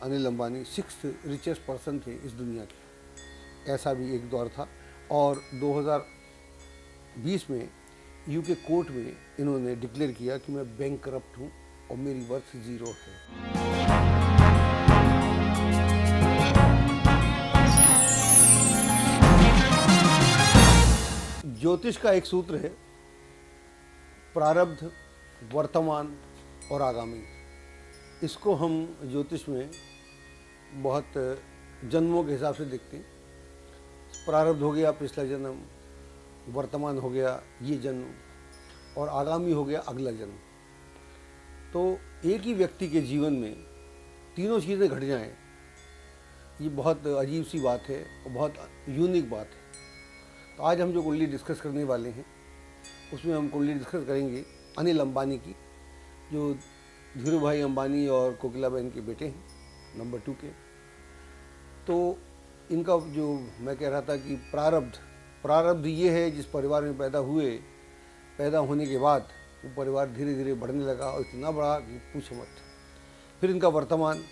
Anil Ambani 6th richest person थे इस दुनिया के, ऐसा भी एक दौर था। और 2020 में यूके कोर्ट में इन्होंने डिक्लेयर किया कि मैं बैंकरप्ट हूँ और मेरी वर्थ ज़ीरो है। ज्योतिष का एक सूत्र है, प्रारब्ध, वर्तमान और आगामी। इसको हम ज्योतिष में बहुत जन्मों के हिसाब से देखते हैं। प्रारब्ध हो गया पिछला जन्म, वर्तमान हो गया ये जन्म, और आगामी हो गया अगला जन्म। तो एक ही व्यक्ति के जीवन में तीनों चीज़ें घट जाएं, ये बहुत अजीब सी बात है और बहुत यूनिक बात है। तो आज हम जो कुंडली डिस्कस करने वाले हैं उसमें हम कुंडली डिस्कस करेंगे अनिल अंबानी की, जो धीरू भाई अंबानी और कोकिला बहन के बेटे हैं, नंबर 2 के। तो इनका जो मैं कह रहा था कि प्रारब्ध ये है जिस परिवार में पैदा हुए, पैदा होने के बाद वो परिवार धीरे धीरे बढ़ने लगा और इतना बड़ा कि पूछो मत। फिर इनका वर्तमान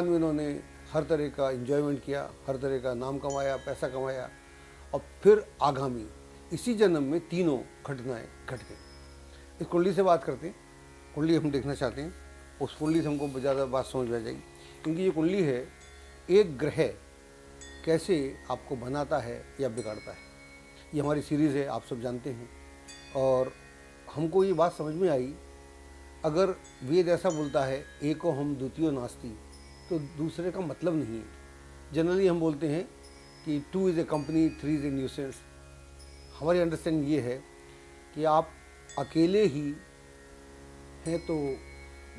में इन्होंने हर तरह का एंजॉयमेंट किया, हर तरह का नाम कमाया, पैसा कमाया। और फिर आगामी इसी जन्म में तीनों घटनाएं घट गई। इस कुंडली से बात करते हैं, कुंडली हम देखना चाहते हैं, उस कुंडली से हमको ज़्यादा बात समझ में आ जाएगी। क्योंकि ये कुंडली है एक ग्रह कैसे आपको बनाता है या बिगाड़ता है। ये हमारी सीरीज़ है, आप सब जानते हैं। और हमको ये बात समझ में आई, अगर वेद ऐसा बोलता है एको हम द्वितीयो नास्ति, तो दूसरे का मतलब नहीं है। जनरली हम बोलते हैं कि 2 is a company, 3 is a nuisance. हमारी अंडरस्टैंडिंग ये है कि आप अकेले ही हैं तो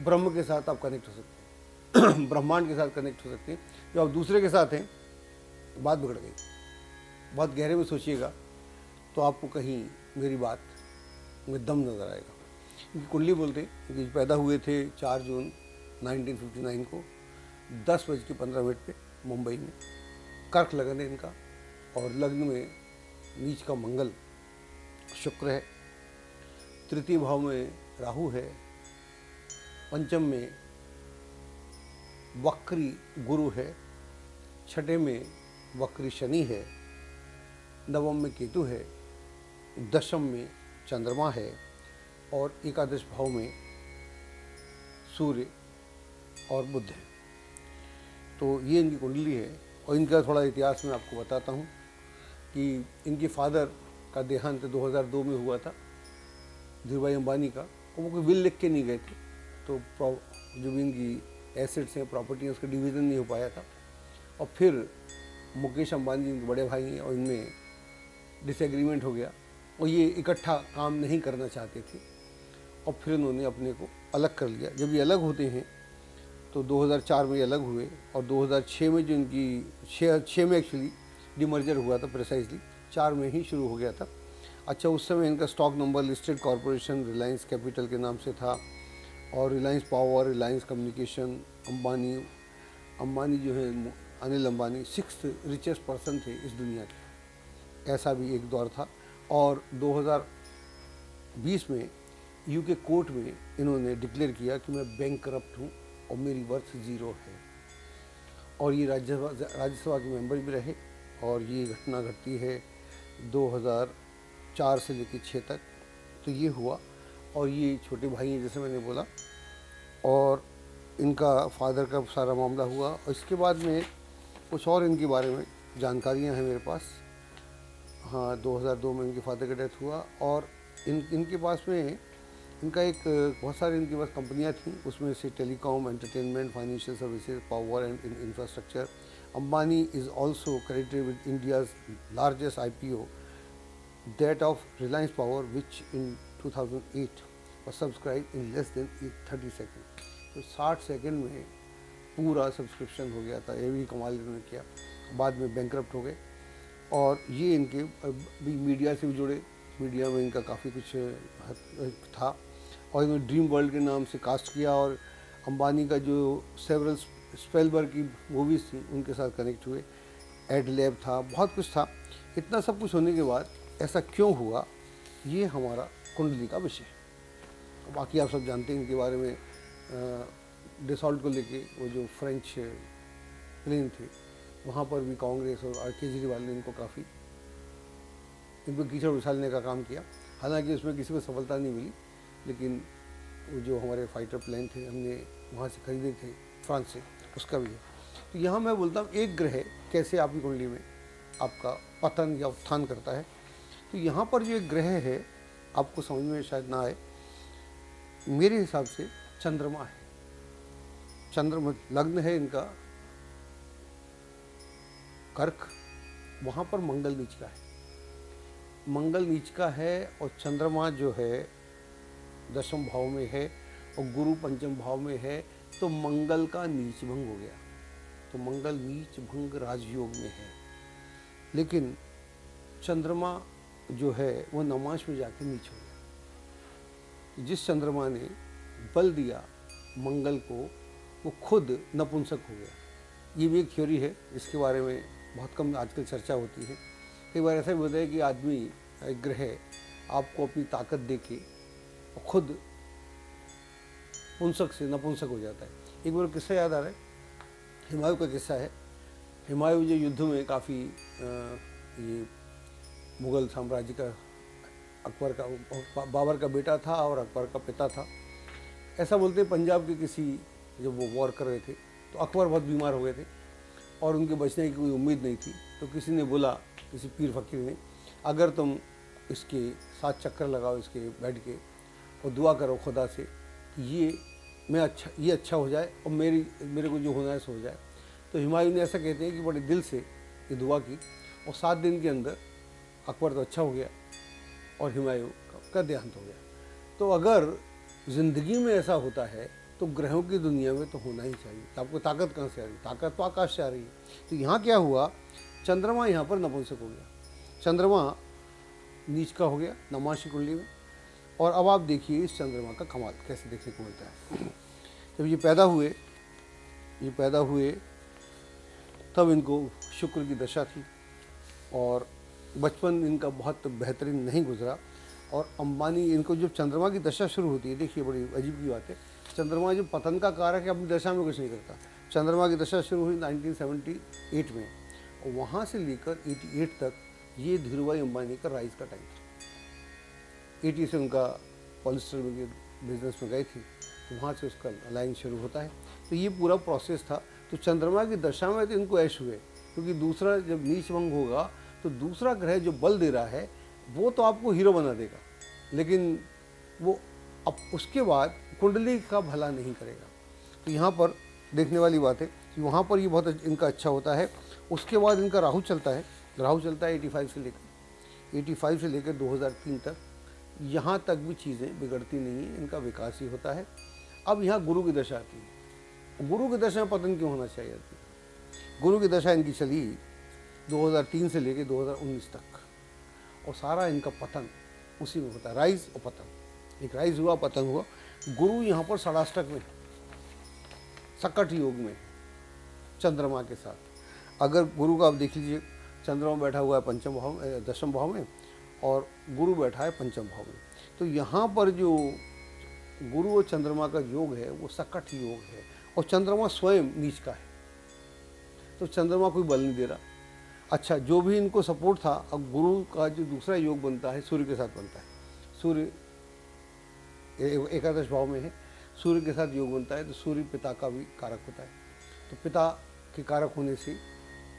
ब्रह्म के साथ आप कनेक्ट हो सकते हैं ब्रह्मांड के साथ कनेक्ट हो सकते हैं। जो आप दूसरे के साथ हैं, बात बिगड़ गई। बहुत गहरे में सोचिएगा तो आपको कहीं मेरी बात में दम नज़र आएगा। क्योंकि कुंडली बोलते हैं कि पैदा हुए थे 4 जून 1959 को 10:15 पे मुंबई में। कर्क लगन है इनका, और लग्न में नीच का मंगल शुक्र है, तृतीय भाव में राहु है, पंचम में वक्री गुरु है, छठे में वक्री शनि है, नवम में केतु है, दशम में चंद्रमा है, और एकादश भाव में सूर्य और बुध है। तो ये इनकी कुंडली है। और इनका थोड़ा इतिहास मैं आपको बताता हूँ कि इनके फादर का देहांत 2002 में हुआ था, धीरू भाई अंबानी का। वो कोई विल लिख के नहीं गए थे, तो जो भी इनकी एसेट्स हैं, प्रॉपर्टी, उसका डिवीज़न नहीं हो पाया था। और फिर मुकेश अंबानी इनके बड़े भाई हैं, और इनमें डिसएग्रीमेंट हो गया और ये इकट्ठा काम नहीं करना चाहते थे। और फिर उन्होंने अपने को अलग कर लिया। जब ये अलग होते हैं तो 2004 में ये अलग हुए, और 2006 में जो इनकी 6 में एक्चुअली डिमर्जर हुआ था, प्रिसाइजली 4 में ही शुरू हो गया था। अच्छा, उस समय इनका stock number listed corporation Reliance capital के नाम से था, और रिलायंस पावर, रिलायंस कम्युनिकेशन, अंबानी जो है Anil Ambani 6th richest person थे इस दुनिया के, ऐसा भी एक दौर था। और 2020 में यूके कोर्ट में इन्होंने डिक्लेयर किया कि मैं बैंकरप्ट हूँ और मेरी वर्थ ज़ीरो है। और ये राज्यसभा के मेंबर भी रहे। और ये घटना घटती है 2004 से लेकर 6 तक। तो ये हुआ, और ये छोटे भाई हैं जैसे मैंने बोला, और इनका फादर का सारा मामला हुआ। और इसके बाद में कुछ और इनके बारे में जानकारियां हैं मेरे पास। हाँ, 2002 में इनके फादर का डेथ हुआ। और इनके पास में इनका एक बहुत सारी इनके पास कंपनियां थीं, उसमें से telecom, entertainment, financial services, power and infrastructure. Ambani is also credited with India's largest IPO, that of Reliance power, which in 2008 was subscribed in less than 30 second. तो 60 सेकेंड में पूरा सब्सक्रिप्शन हो गया था। ये भी कमाल इन्होंने किया। बाद में बैंकरप्ट हो गए। और ये इनके भी मीडिया से भी जुड़े, मीडिया में इनका काफ़ी कुछ था। और इन्होंने ड्रीम वर्ल्ड के नाम से कास्ट किया, और अंबानी का जो सेवरल स्पेलबर्ग की मूवीज़ थी उनके साथ कनेक्ट हुए। एड लैब था, बहुत कुछ था। इतना सब कुछ होने के बाद ऐसा क्यों हुआ, ये हमारा कुंडली का विषय है। बाकी आप सब जानते हैं इनके बारे में, डिसॉल्ट को लेके वो जो फ्रेंच प्लेन थे, वहाँ पर भी कांग्रेस और केजरीवाल ने इनको काफ़ी इन पर कीचड़ उछालने का काम किया। हालांकि उसमें किसी को सफलता नहीं मिली, लेकिन वो जो हमारे फाइटर प्लेन थे हमने वहाँ से खरीदे थे फ्रांस से, उसका भी है। तो यहाँ मैं बोलता हूँ एक ग्रह कैसे आपकी कुंडली में आपका पतन या उत्थान करता है। तो यहाँ पर जो एक ग्रह है आपको समझ में शायद ना आए, मेरे हिसाब से चंद्रमा है। चंद्रमा लग्न है इनका कर्क, वहाँ पर मंगल नीच का है, मंगल नीच का है और चंद्रमा जो है दशम भाव में है और गुरु पंचम भाव में है, तो मंगल का नीच भंग हो गया। तो मंगल नीच भंग राजयोग में है, लेकिन चंद्रमा जो है वो नमाश में जाके नीच हो गया। जिस चंद्रमा ने बल दिया मंगल को, वो खुद नपुंसक हो गया। ये भी एक थ्योरी है, इसके बारे में बहुत कम आजकल चर्चा होती है। कई बार ऐसा भी होता है कि आदमी एक ग्रह आपको अपनी ताकत दे के खुद पुंसक से नपुंसक हो जाता है। एक बार किस्सा याद आ रहा है, हुमायूं का किस्सा है। हुमायूं जो युद्ध में काफ़ी ये मुग़ल साम्राज्य का अकबर का बाबर का बेटा था और अकबर का पिता था। ऐसा बोलते हैं पंजाब के किसी जब वो वॉर कर रहे थे तो अकबर बहुत बीमार हो गए थे और उनके बचने की कोई उम्मीद नहीं थी। तो किसी ने बोला, किसी पीर फकीर ने, अगर तुम इसके 7 चक्कर लगाओ इसके बेड के और दुआ करो खुदा से कि ये अच्छा हो जाए और मेरे को जो होना है सो हो जाए। तो हुमायूं ने ऐसा कहते हैं कि बड़े दिल से ये दुआ की और 7 दिन के अंदर अकबर तो अच्छा हो गया और हुमायूं का देहांत हो गया। तो अगर ज़िंदगी में ऐसा होता है तो ग्रहों की दुनिया में तो होना ही चाहिए। तो आपको ताकत कहाँ से आ रही? ताकत तो आकाश से आ रही है। तो यहाँ क्या हुआ, चंद्रमा यहाँ पर नपुंसक हो गया, चंद्रमा नीच का हो गया नमाशी कुंडली में। और अब आप देखिए इस चंद्रमा का कमाल कैसे देखने को मिलता है। जब ये पैदा हुए तब इनको शुक्र की दशा थी और बचपन इनका बहुत बेहतरीन नहीं गुजरा। और अंबानी, इनको जब चंद्रमा की दशा शुरू होती है, देखिए बड़ी अजीब की बात है, चंद्रमा जो पतन का कारक है अपनी दशा में कुछ नहीं करता। चंद्रमा की दशा शुरू हुई 1978 में और वहाँ से लेकर 88 तक ये धीरूभाई अंबानी का राइज का टाइम था। 80 से उनका पॉलिस्टर बिजनेस में गए थे, तो वहाँ से उसका लाइन शुरू होता है। तो ये पूरा प्रोसेस था। तो चंद्रमा की दशा में तो इनको ऐश हुए, क्योंकि दूसरा जब नीच भंग होगा तो दूसरा ग्रह जो बल दे रहा है वो तो आपको हीरो बना देगा, लेकिन वो अब उसके बाद कुंडली का भला नहीं करेगा। तो यहाँ पर देखने वाली बात है कि वहाँ पर ये बहुत इनका अच्छा होता है। उसके बाद इनका राहु चलता है 85 से लेकर 2003 तक। यहाँ तक भी चीज़ें बिगड़ती नहीं है, इनका विकास ही होता है। अब यहाँ गुरु की दशा आती है। गुरु की दशा में पतन क्यों होना चाहिए? गुरु की दशा इनकी चली 2003 से लेकर 2019 तक और सारा इनका पतन उसी में होता है, राइज और पतन। एक राइज हुआ, पतन हुआ। गुरु यहाँ पर षडाष्टक में, सकट योग में चंद्रमा के साथ। अगर गुरु का आप देख लीजिए, चंद्रमा बैठा हुआ है पंचम भाव में, दशम भाव में, और गुरु बैठा है पंचम भाव में। तो यहाँ पर जो गुरु और चंद्रमा का योग है वो सकट योग है और चंद्रमा स्वयं नीच का है। तो चंद्रमा कोई बल नहीं दे रहा। अच्छा, जो भी इनको सपोर्ट था, अब गुरु का जो दूसरा योग बनता है सूर्य के साथ बनता है। सूर्य एकादश भाव में है, सूर्य के साथ योग बनता है, तो सूर्य पिता का भी कारक होता है। तो पिता के कारक होने से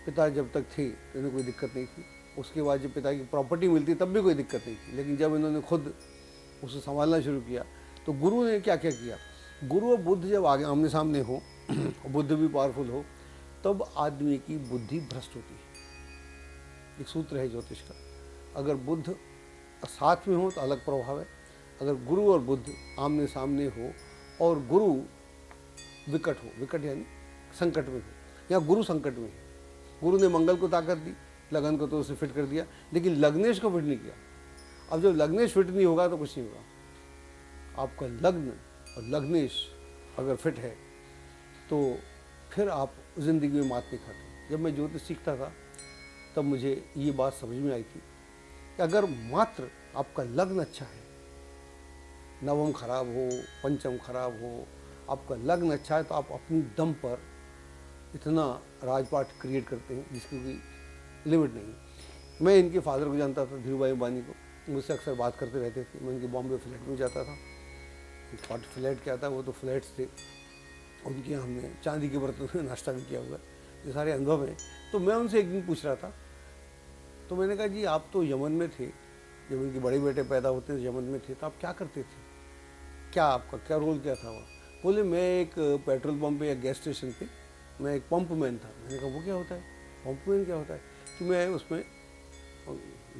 पिता जब तक थे तो इन्हें कोई दिक्कत नहीं थी। उसके बाद जब पिता की प्रॉपर्टी मिलती तब भी कोई दिक्कत नहीं थी, लेकिन जब इन्होंने खुद उसे संभालना शुरू किया तो गुरु ने क्या क्या किया। गुरु और बुद्ध जब आगे आमने सामने हो, बुद्ध भी पावरफुल हो, तब आदमी की बुद्धि भ्रष्ट होती है। एक सूत्र है ज्योतिष का, अगर बुद्ध साथ में हो तो अलग प्रभाव है, अगर गुरु और बुद्ध आमने सामने हो और गुरु विकट हो, विकट यानी संकट में हो, या गुरु संकट में है। गुरु ने मंगल को ताकत दी, लगन को तो उसे फिट कर दिया, लेकिन लग्नेश को फिट नहीं किया। अब जब लग्नेश फिट नहीं होगा तो कुछ नहीं होगा। आपका लग्न और लग्नेश अगर फिट है तो फिर आप जिंदगी में मात नहीं खाते। जब मैं ज्योतिष सीखता था तब मुझे ये बात समझ में आई थी कि अगर मात्र आपका लग्न अच्छा है, नवम खराब हो, पंचम खराब हो आपका लग्न अच्छा है तो आप अपनी दम पर इतना राजपाट क्रिएट करते हैं जिसकी कोई लिमिट नहीं है। मैं इनके फादर को जानता था, धीरू भाई अंबानी को, मुझसे अक्सर बात करते रहते थे। मैं उनके बॉम्बे फ्लैट में जाता था। फ्लैट क्या था, वो तो फ्लैट्स थे, उनके यहाँ हमने चांदी के बर्तन में नाश्ता भी किया हुआ। ये सारे अनुभव हैं। तो मैं उनसे एक दिन पूछ रहा था, तो मैंने कहा जी आप तो यमन में थे, जब उनके बड़े बेटे पैदा होते थे यमन में थे, तो आप क्या करते थे, क्या आपका क्या रोल क्या था वहाँ? बोले मैं एक पेट्रोल पंप पे या गैस स्टेशन पे मैं एक पंप मैन था। मैंने कहा वो क्या होता है, पंप मैन क्या होता है? कि मैं उसमें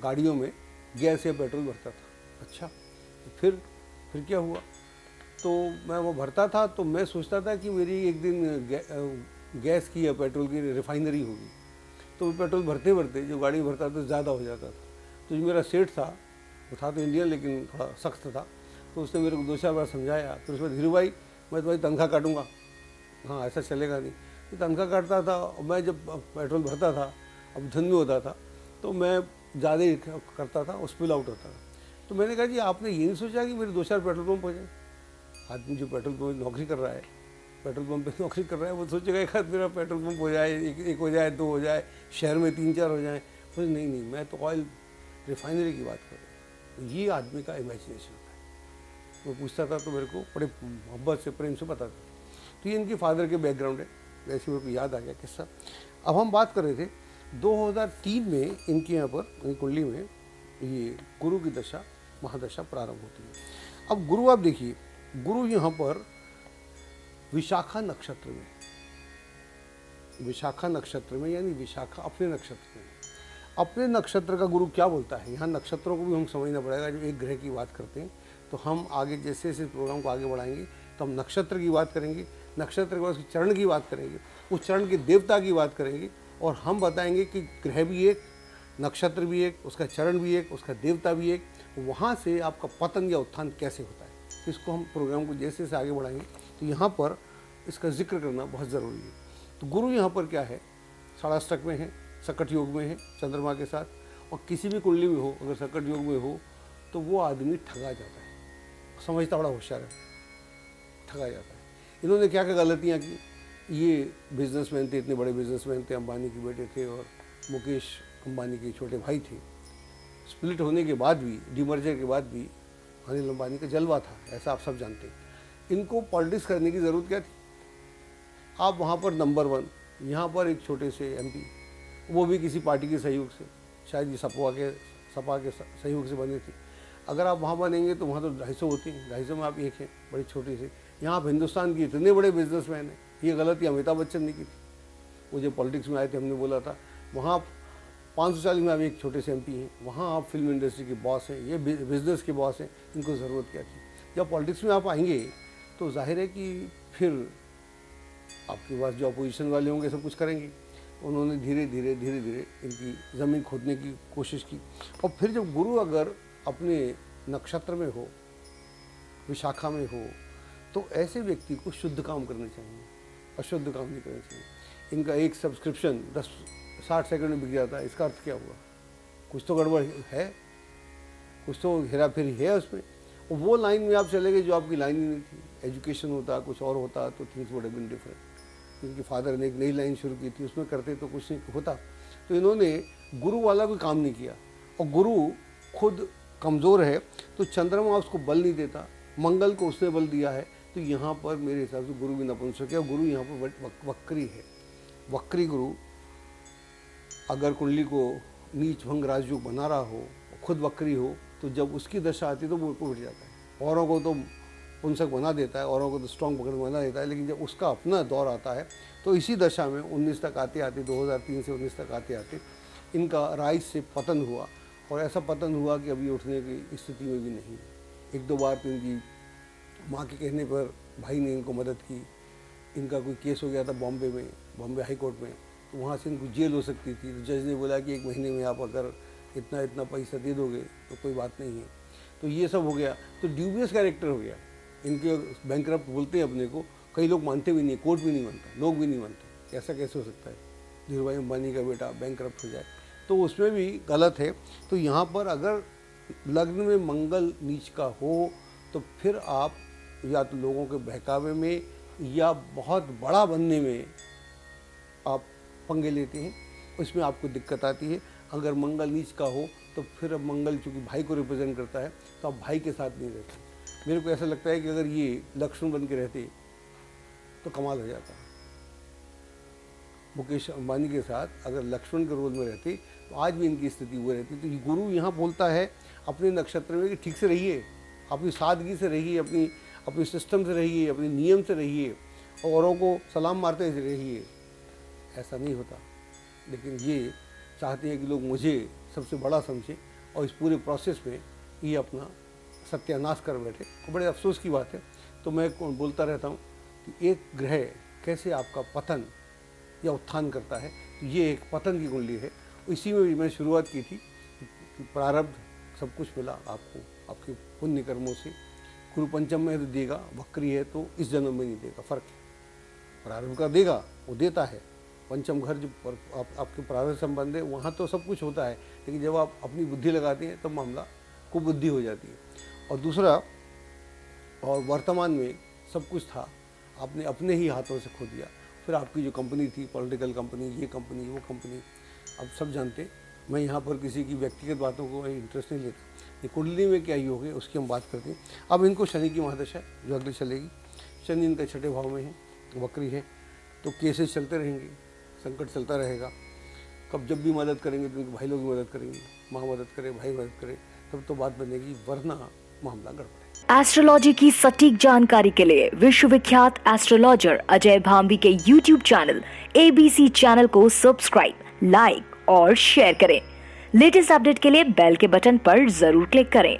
गाड़ियों में गैस या पेट्रोल भरता था। अच्छा, तो फिर क्या हुआ? तो मैं वो भरता था तो मैं सोचता था कि मेरी एक दिन गैस की या पेट्रोल की रिफाइनरी होगी। तो पेट्रोल भरते भरते जो गाड़ी में भरता था ज़्यादा हो जाता था। तो जो मेरा सेठ था, वो था तो इंडियन लेकिन थोड़ा सख्त था, तो उसने मेरे को 2-4 बार समझाया। फिर उसमें धीरू भाई मैं तुम्हारी तनख्वाह काटूंगा, हाँ ऐसा चलेगा नहीं। तो तनख्वाह काटता था और मैं जब पेट्रोल भरता था, अब धन में होता था तो मैं ज़्यादा ही करता था, उस पिल आउट होता था। तो मैंने कहा जी आपने ये नहीं सोचा कि मेरे 2-4 पेट्रोल पंप हो जाए? आदमी जो पेट्रोल पंप नौकरी कर रहा है, पेट्रोल पंप पे नौकरी कर रहा है, वो सोचेगा एक आध मेरा पेट्रोल पंप हो जाए, एक हो जाए, 2 हो जाए, शहर में 3-4 हो जाए। बोले नहीं मैं तो ऑयल रिफाइनरी की बात कर रहा हूँ। ये आदमी का इमेजिनेशन होता है। वो पूछता था तो मेरे को बड़े मोहब्बत से, प्रेम से बताता था। तो ये इनके फादर के बैकग्राउंड है, वैसे मेरे को याद आ गया किस्सा। अब हम बात कर रहे थे 2003 में इनके यहाँ पर कुंडली में ये गुरु की दशा, महादशा प्रारंभ होती है। अब गुरु आप देखिए, गुरु यहाँ पर विशाखा नक्षत्र में, विशाखा नक्षत्र में, यानी विशाखा अपने नक्षत्र में। अपने नक्षत्र का गुरु क्या बोलता है, यहाँ नक्षत्रों को भी हम समझना पड़ेगा। जब एक ग्रह की बात करते हैं तो हम आगे जैसे जैसे प्रोग्राम को आगे बढ़ाएंगे तो हम नक्षत्र की बात करेंगे, नक्षत्र के बाद उसके चरण की बात करेंगे, उस चरण के देवता की बात करेंगे, और हम बताएंगे कि ग्रह भी एक, नक्षत्र भी एक, उसका चरण भी एक, उसका देवता भी एक, वहाँ से आपका पतन या उत्थान कैसे होता है। इसको हम प्रोग्राम को जैसे जैसे आगे बढ़ाएंगे तो यहाँ पर इसका जिक्र करना बहुत ज़रूरी है। तो गुरु यहाँ पर क्या है, षाढ़ाष्टक में है, सकट योग में है चंद्रमा के साथ, और किसी भी कुंडली में हो अगर सकट योग में हो तो वो आदमी ठगा जाता है, समझता बड़ा होशियार है, ठगा जाता है। इन्होंने क्या क्या गलतियाँ की, ये बिजनेसमैन थे, इतने बड़े बिजनेसमैन थे, अंबानी के बेटे थे और मुकेश अंबानी के छोटे भाई थे। स्प्लिट होने के बाद भी, डीमर्जर के बाद भी अनिल अंबानी का जलवा था, ऐसा आप सब जानते हैं। इनको पॉलिटिक्स करने की ज़रूरत क्या थी? आप वहाँ पर नंबर 1, यहाँ पर एक छोटे से एमपी, वो भी किसी पार्टी के सहयोग से, शायद ये सपा के सहयोग से बने थे। अगर आप वहाँ बनेंगे तो वहाँ तो 250 होते हैं, 250 में आप एक हैं, बड़ी छोटी से। यहाँ आप हिंदुस्तान के इतने बड़े बिजनेसमैन हैं। ये गलती अमिताभ बच्चन ने की थी, वो जब पॉलिटिक्स में आए थे, हमने बोला था वहाँ 540 में आप एक छोटे से एमपी हैं, वहाँ आप फिल्म इंडस्ट्री के बॉस हैं, ये बिजनेस के बॉस हैं, इनको ज़रूरत क्या थी? जब पॉलिटिक्स में आप आएंगे तो जाहिर है कि फिर आपके पास जो अपोजिशन वाले होंगे सब कुछ करेंगे। उन्होंने धीरे धीरे इनकी ज़मीन खोदने की कोशिश की। और फिर जब गुरु अगर अपने नक्षत्र में हो, विशाखा में हो, तो ऐसे व्यक्ति को शुद्ध काम करने चाहिए, अशुद्ध काम नहीं करने चाहिए। इनका एक सब्सक्रिप्शन 60 सेकंड में बिक जाता है, इसका अर्थ क्या हुआ? कुछ तो गड़बड़ है, कुछ तो हेरा फेरी है उसमें। और वो लाइन में आप चले गए जो आपकी लाइन ही नहीं थी। एजुकेशन होता, कुछ और होता तो things would have been different. इनके फादर ने एक नई लाइन शुरू की थी, उसमें करते तो कुछ नहीं होता। तो इन्होंने गुरु वाला कोई काम नहीं किया, और गुरु खुद कमज़ोर है तो चंद्रमा उसको बल नहीं देता, मंगल को उसने बल दिया है। तो यहाँ पर मेरे हिसाब से गुरु भी नपुंसक है, गुरु यहाँ पर वक्री है। वक्री गुरु अगर कुंडली को नीच भंग राजयोग बना रहा हो, खुद वक्री हो, तो जब उसकी दशा आती है तो वो उठ जाता है। औरों को तो पुंसक बना देता है, औरों को तो स्ट्रॉन्ग पकड़ बना देता है, लेकिन जब उसका अपना दौर आता है तो इसी दशा में 19 तक आते आते 2003 से 19 तक आते आते इनका राइज से पतन हुआ। और ऐसा पतन हुआ कि अभी उठने की स्थिति में भी नहीं। 1-2 बार तो इनकी माँ के कहने पर भाई ने इनको मदद की। इनका कोई केस हो गया था बॉम्बे में, बॉम्बे हाई कोर्ट में, तो वहाँ से इनको जेल हो सकती थी। तो जज ने बोला कि 1 महीने में आप अगर इतना पैसा दे दोगे तो कोई बात नहीं है। तो ये सब हो गया, तो ड्यूबियस कैरेक्टर हो गया। इनके बैंकरप्ट बोलते हैं अपने को, कई लोग मानते भी नहीं, कोर्ट भी नहीं मानता, लोग भी नहीं मानते। ऐसा कैसे हो सकता है धीरू भाई अंबानी का बेटा बैंकरप्ट हो जाए? तो उसमें भी गलत है। तो यहाँ पर अगर लग्न में मंगल नीच का हो तो फिर आप या तो लोगों के बहकावे में या बहुत बड़ा बनने में आप पंगे लेते हैं, उसमें आपको दिक्कत आती है। अगर मंगल नीच का हो तो फिर अब मंगल चूँकि भाई को रिप्रेजेंट करता है तो आप भाई के साथ नहीं रहते। मेरे को ऐसा लगता है कि अगर ये लक्ष्मण बन के रहते तो कमाल हो जाता। मुकेश अंबानी के साथ अगर लक्ष्मण के रोल में रहते तो आज भी इनकी स्थिति वो रहती। तो ये गुरु यहाँ बोलता है अपने नक्षत्र में कि ठीक से रहिए, अपनी सादगी से रहिए, अपनी सिस्टम से रहिए, अपने नियम से रहिए, औरों को सलाम मारते रहिए। ऐसा नहीं होता, लेकिन ये चाहते हैं कि लोग मुझे सबसे बड़ा समझें और इस पूरे प्रोसेस में ये अपना सत्यानाश कर बैठे। तो बड़े अफसोस की बात है। तो मैं बोलता रहता हूँ कि एक ग्रह कैसे आपका पतन या उत्थान करता है, तो ये एक पतन की कुंडली है। इसी में भी मैंने शुरुआत की थी कि प्रारब्ध सब कुछ मिला आपको आपके पुण्य कर्मों से। गुरु पंचम में तो देगा, वक्री है तो इस जन्म में नहीं देगा, फर्क है। प्रारब्ध का देगा, वो देता है। पंचम घर जो आपके प्रारब्ध संबंध है वहाँ तो सब कुछ होता है, लेकिन जब आप अपनी बुद्धि लगाते हैं तब मामला कुबुद्धि हो जाती है। और दूसरा, और वर्तमान में सब कुछ था, आपने अपने ही हाथों से खो दिया। फिर आपकी जो कंपनी थी, पॉलिटिकल कंपनी, ये कंपनी, वो कंपनी, अब सब जानते। मैं यहाँ पर किसी की व्यक्तिगत बातों को इंटरेस्ट नहीं लेता। ये कुंडली में क्या योग है उसकी हम बात करते हैं। अब इनको शनि की महादशा है जो अगले चलेगी। शनि इनका छठे भाव में है, वक्री है, तो केसेस चलते रहेंगे, संकट चलता रहेगा। कब जब भी मदद करेंगे तो भाई लोग भी मदद करेंगे, माँ मदद करे, भाई मदद करे, तब तो बात बनेगी, वरना मामला गड़बड़ है। एस्ट्रोलॉजी की सटीक जानकारी के लिए विश्वविख्यात एस्ट्रोलॉजर अजय भांबी के YouTube चैनल ABC चैनल को सब्सक्राइब, लाइक और शेयर करें। लेटेस्ट अपडेट के लिए बेल के बटन पर जरूर क्लिक करें।